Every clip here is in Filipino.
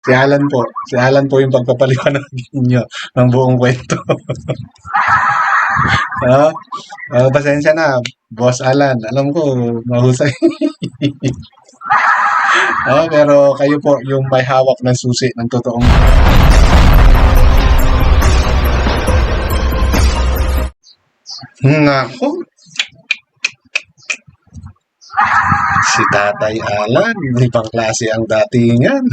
Si Alan po. Si Alan po yung pagpapaliwanag ninyo ng buong kwento. No? Pasensya na, Boss Alan. Alam ko, mahusay. Pero kayo po yung may hawak ng susi ng totoong. Nako, si Tatay Alan, ibang klase ang datingan.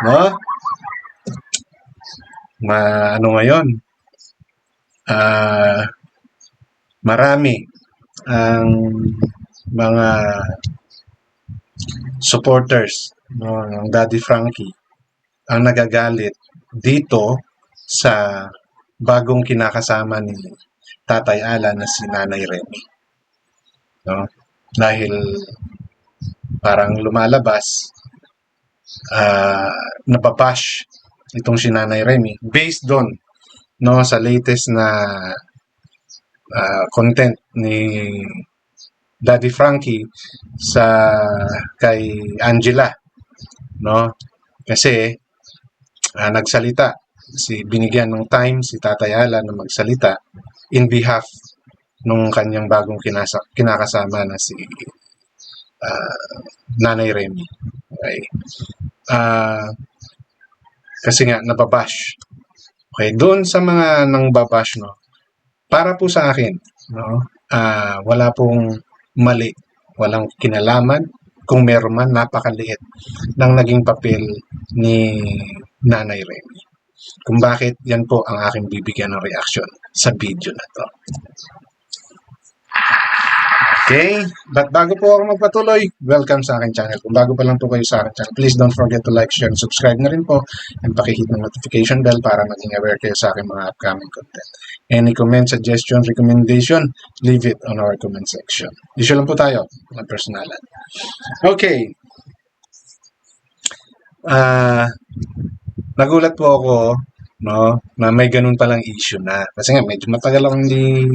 No? Ano ngayon? Ah, marami ang mga supporters, no, ng Daddy Frankie ang nagagalit dito sa bagong kinakasama ni Tatay Alan na si Nanay Remy. No? Dahil parang lumalabas, nababash itong si Nanay Remy based doon, no, sa latest na content ni Daddy Frankie sa kay Angela, no? Kasi nagsalita, binigyan ng time si Tatay Alan na magsalita in behalf nung kanyang bagong kinakasama na si Nanay Remy. Okay. Kasi nga nababash. Okay, doon sa mga nang babash, no, para po sa akin, no, wala pong mali, walang kinalaman. Kung meron man, napakaliit ng naging papel ni Nanay Remy. Kung bakit, yan po ang aking bibigyan ng reaction sa video na to. Okay, but bago po ako magpatuloy, welcome sa aking channel. Kung bago pa lang po kayo sa aking channel, please don't forget to like, share, and subscribe na rin po, and pakihit ng notification bell para maging aware kayo sa aking mga upcoming content. Any comment, suggestion, recommendation, leave it on our comment section. Issue lang po tayo ng personalan. Okay. Nagulat po ako, no, na may ganun palang issue na. Kasi nga, medyo matagal ako hindi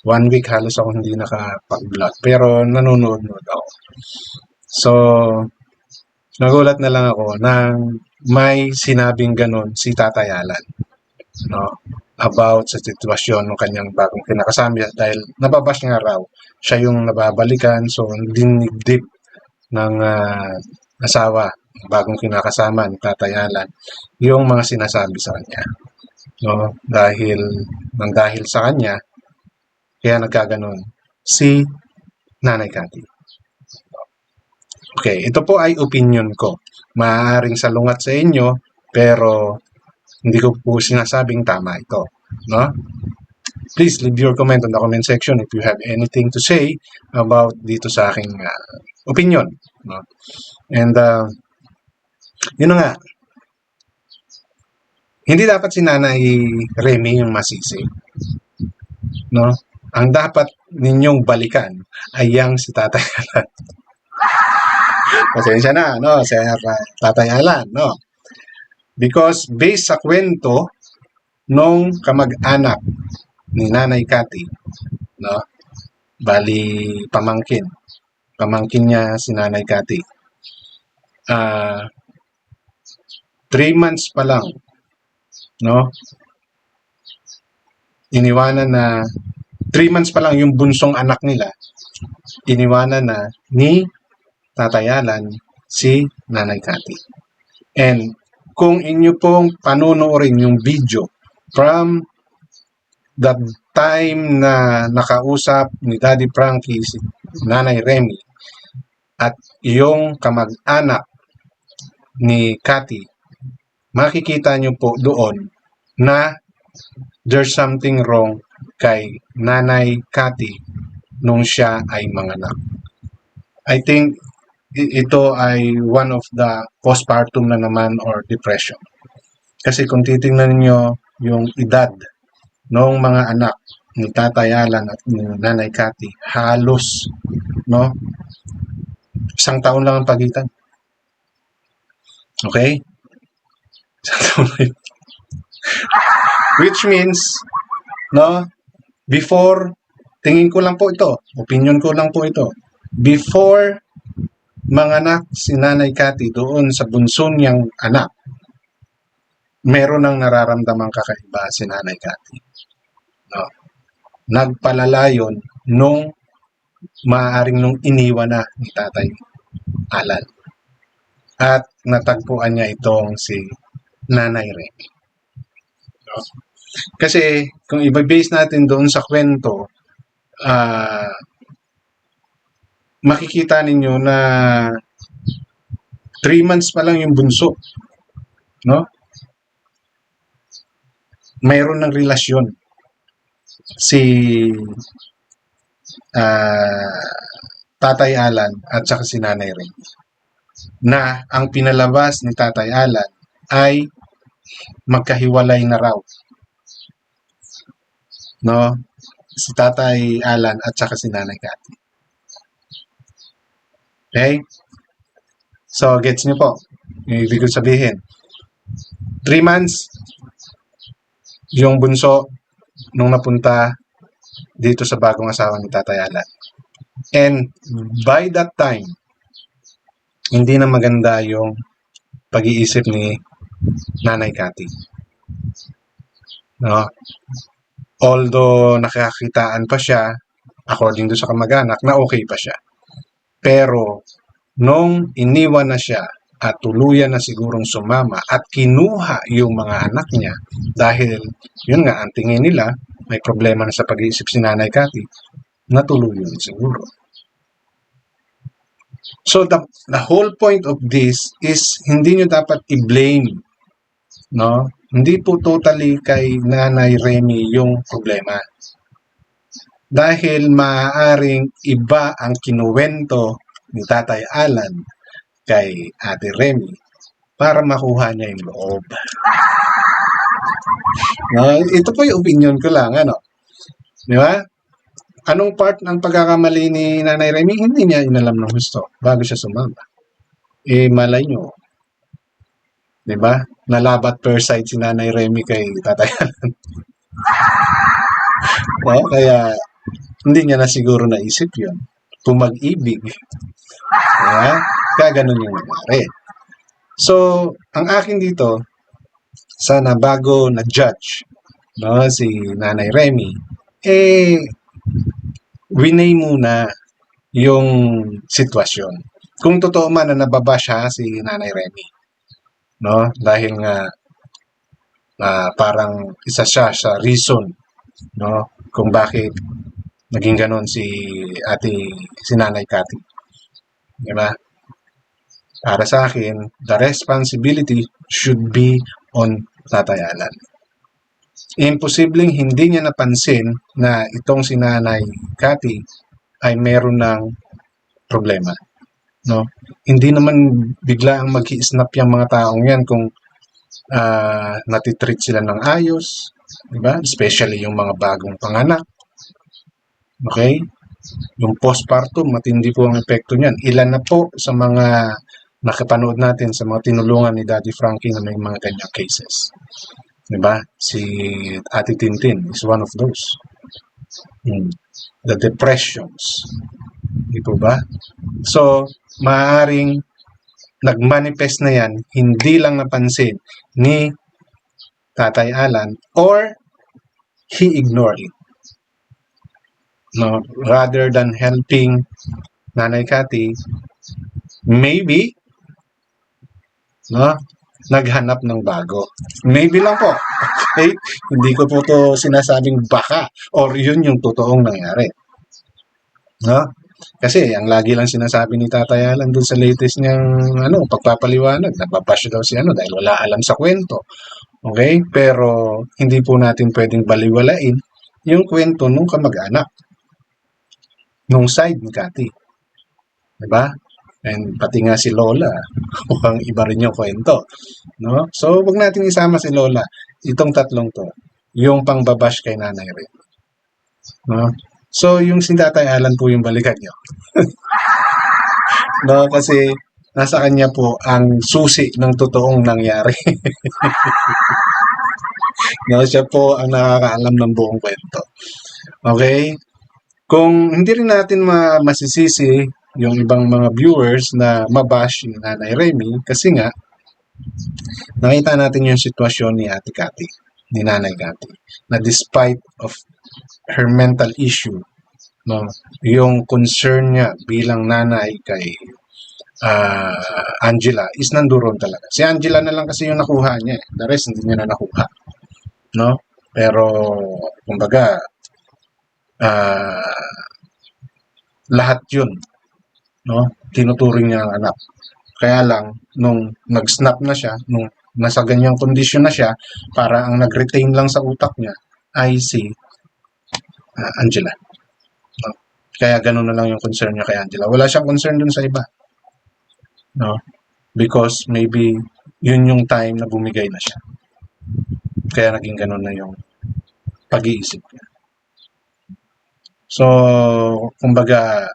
1 week halos ako hindi nakapag-vlog. Pero nanonood ako. So, nagulat na lang ako nang may sinabing ganun si Tatay Alan, no, about sa sitwasyon ng kanyang bagong kinakasama dahil nababash nga raw. Siya yung nababalikan, so dinigdib ng asawa, bagong kinakasama ni Tatay Alan, yung mga sinasabi sa kanya. No, dahil sa kanya, kaya nagkaganon si Nanay Cathy. Okay, ito po ay opinion ko. Maaaring salungat sa inyo, pero hindi ko po sinasabing tama ito. No? Please leave your comment on the comment section if you have anything to say about dito sa aking opinion. No? And, yun na nga, hindi dapat si Nanay Remy yung masisi. No? Ang dapat ninyong balikan ay yang si Tatay Alan. Pasensya na, no, si Tatay Alan, no. Because based sa kwento nung kamag-anak ni Nanay Cathy, no, bali pamangkin niya si Nanay Cathy. 3 months pa lang, no, iniwanan na 3 months pa lang yung bunsong anak nila, iniwanan na ni Tatay Alan si Nanay Cathy. And kung inyo pong panunuorin yung video from the time na nakausap ni Daddy Frankie si Nanay Remy at yung kamag-anak ni Cathy, makikita nyo po doon na there's something wrong kay Nanay Cathy nung siya ay manganak. I think ito ay one of the postpartum na naman or depression. Kasi kung titingnan niyo yung edad ng mga anak ni Tatay Alan at ni Nanay Cathy, halos, no, 1 taon lang ang pagitan. Okay? 1 taon lang. Which means, no, before, tingin ko lang po ito, opinion ko lang po ito, before manganak si Nanay Cathy doon sa bunso niyang anak, meron ng nararamdamang kakaiba si Nanay Cathy. No? Nagpalala yun nung maaaring nung iniwan na ni Tatay Alan. At natagpuan niya itong si Nanay Remy. No? Kasi kung i-base natin doon sa kwento, makikita ninyo na 3 months pa lang yung bunso. No? Mayroon ng relasyon si Tatay Alan at saka si Nanay Remy, na ang pinalabas ni Tatay Alan ay magkahiwalay na raw. No? Si Tatay Alan at saka si Nanay Cathy. Okay? So, gets niyo po. Yung ibig ko sabihin. 3 months, yung bunso nung napunta dito sa bagong asawa ni Tatay Alan. And by that time, hindi na maganda yung pag-iisip ni Nanay Cathy. No? Although nakakitaan pa siya, according to sa kamag-anak, na okay pa siya. Pero nung iniwan na siya at tuluyan na sigurong sumama at kinuha yung mga anak niya dahil yun nga, ang tingin nila may problema na sa pag-iisip si Nanay Cathy, natuluyan siguro. So the whole point of this is hindi nyo dapat i-blame, no? Hindi po totally kay Nanay Remy yung problema. Dahil maaaring iba ang kinuwento ni Tatay Alan kay Ate Remy para makuha niya yung loob. No, ito po yung opinion ko lang, ano? Di ba? Anong part ng pagkakamali ni Nanay Remy? Hindi niya inalam ng gusto bago siya sumama. Eh, malay nyo. Di ba? Nalabat per side si Nanay Remy kay Tatay Alan. No? Kaya, hindi niya na siguro naisip yun. Kung mag-ibig. Diba? Kaya ganun yung nangyari. So, ang akin dito, sana bago na-judge, no, si Nanay Remy, winay muna yung sitwasyon. Kung totoo man na nababa siya si Nanay Remy, no, dahil nga parang isa siya sa reason, no, kung bakit naging ganon si Nanay Cathy. Diba? Para sa akin, the responsibility should be on Tatay Alan. Imposibleng hindi niya napansin na itong si Nanay Cathy ay meron ng problema. No? Hindi naman bigla ang mag-i-snap yung mga taong yan kung natitreat sila ng ayos, diba? Especially yung mga bagong panganak. Okay? Yung postpartum, matindi po ang epekto niyan. Ilan na po sa mga nakapanood natin sa mga tinulungan ni Daddy Frankie na may mga ganyang cases. Diba? Si Ate Tintin is one of those. The depressions. Di po ba? So, maaaring nagmanifest na yan, hindi lang napansin ni Tatay Alan or he ignored it. No, rather than helping Nanay Cathy, maybe, no, naghanap ng bago. Maybe lang po. Okay? Hindi ko po to sinasabing baka or yun yung totoong nangyari. No? Kasi ang lagi lang sinasabi ni Tatay Alan dun sa latest niyang pagpapaliwanag, nababash daw si dahil wala alam sa kwento. Okay? Pero hindi po natin pwedeng baliwalain yung kwento nung kamag-anak. Nung side ni Cathy. Diba? And pati nga si Lola, mukhang iba rin yung kwento. No? So, wag natin isama si Lola. Itong tatlong to, yung pangbabash kay Nanay rin. No? So, yung si Tatay Alan po yung balikan nyo. No? Kasi, nasa kanya po ang susi ng totoong nangyari. No? Siya po ang nakakaalam ng buong kwento. Okay? Kung hindi rin natin masisisi yung ibang mga viewers na mabash ni Nanay Remy kasi nga nakita natin yung sitwasyon ni Ate Cathy, ni Nanay Cathy, na despite of her mental issue, no, yung concern niya bilang nanay kay Angela is nandoon talaga. Si Angela na lang kasi yung nakuha niya. The rest hindi niya na nakuha. No? Pero, kumbaga, lahat yun, no? Tinuturing niya ang anak. Kaya lang, nung nag-snap na siya, nung nasa ganyang kondisyon na siya, para ang nag-retain lang sa utak niya ay si Angela. No? Kaya ganun na lang yung concern niya kay Angela. Wala siyang concern dun sa iba. No? Because maybe yun yung time na bumigay na siya. Kaya naging ganun na yung pag-iisip niya. So, kumbaga,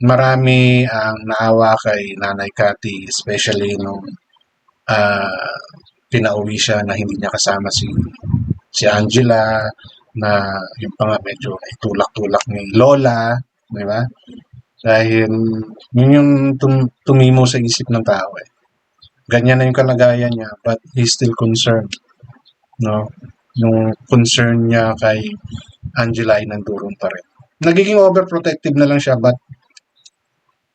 marami ang naawa kay Nanay Cathy, especially nung pinauwi siya na hindi niya kasama si Angela, na yung pa nga medyo itulak-tulak ni Lola, di ba? Dahil yun yung tumimo sa isip ng tao eh. Ganyan na yung kalagayan niya, but he's still concerned. No? Yung concern niya kay Angela ay nandoon pa rin. Nagiging overprotective na lang siya, but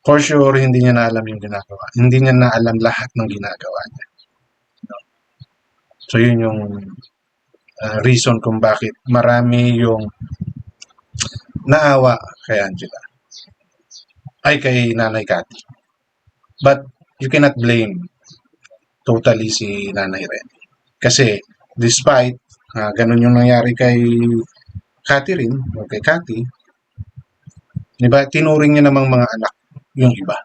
for sure, hindi niya na alam yung ginagawa. Hindi niya na alam lahat ng ginagawa niya. No? So, yun yung reason kung bakit marami yung naawa kay Angela. Ay, kay Nanay Cathy. But, you cannot blame totally si Nanay Remy. Kasi, despite ganun yung nangyari kay Catherine o kay Cathy, di ba, tinuring niya namang mga anak yung iba.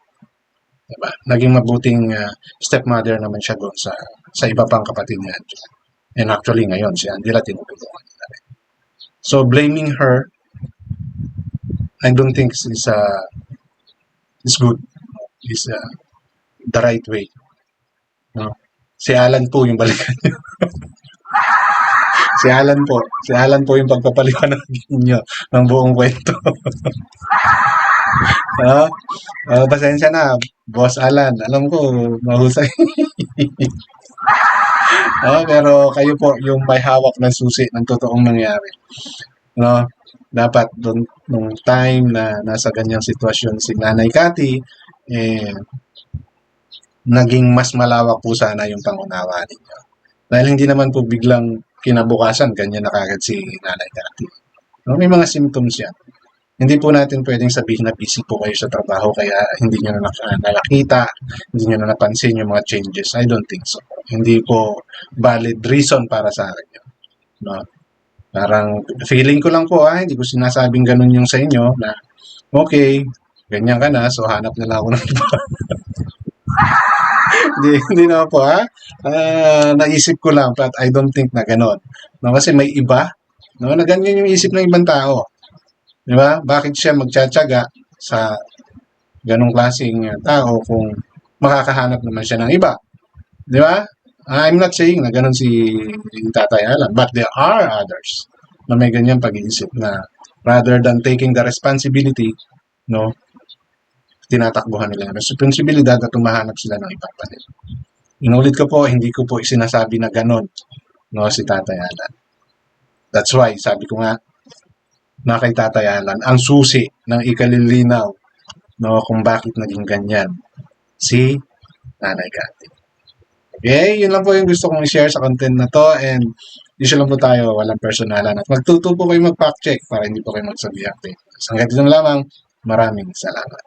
Di ba? Naging mabuting stepmother naman siya doon sa iba pang kapatid ni Angela. And actually ngayon, si Angela tinutulungan niya rin. So, blaming her, I don't think is good. Is the right way. No? Si Alan po yung balikan niyo. Si Alan po yung pagpapaliwanag niyo ng buong kwento. Pasensya na, Boss Alan. Alam ko, mahusay. Pero kayo po yung may hawak ng susi ng totoong nangyari. No? Dapat doon nung time na nasa ganyang sitwasyon si Nanay Cathy, naging mas malawak po sana yung pangunawa ninyo. Dahil hindi naman po biglang kinabukasan, ganyan na kagad si Nanay Cathy. No? May mga symptoms yan. Hindi po natin pwedeng sabihin na busy po kayo sa trabaho kaya hindi nyo na nakita, hindi nyo na napansin yung mga changes. I don't think so. Hindi po valid reason para sa akin yun. No? Parang feeling ko lang po hindi ko sinasabing ganun yung sa inyo na okay, ganyan ka na, so hanap na lang ako ng iba. hindi na po naisip ko lang but I don't think na ganun. No? Kasi may iba no, na ganyan yung isip ng ibang tao. Di ba? Bakit siya magtsatsaga sa ganong klaseng tao kung makakahanap naman siya ng iba? Di ba? I'm not saying na ganon si Tatay Alan, but there are others na may ganyang pag-iisip na rather than taking the responsibility, no, tinatakbuhan nila yung responsibilidad at tumahanap sila ng ibang panel. Inulit ko po, hindi ko po sinasabi na ganon, no, si Tatay Alan. That's why, sabi ko nga, na kay Tatay Alan, ang susi ng ikalilinaw no, kung bakit naging ganyan si Nanay Cathy. Okay, yun lang po yung gusto kong i-share sa content na to and usually lang po tayo, walang personalan at magtuto po kayo mag-fact check para hindi po kayo magsabi update. Hanggang dito lamang, maraming salamat.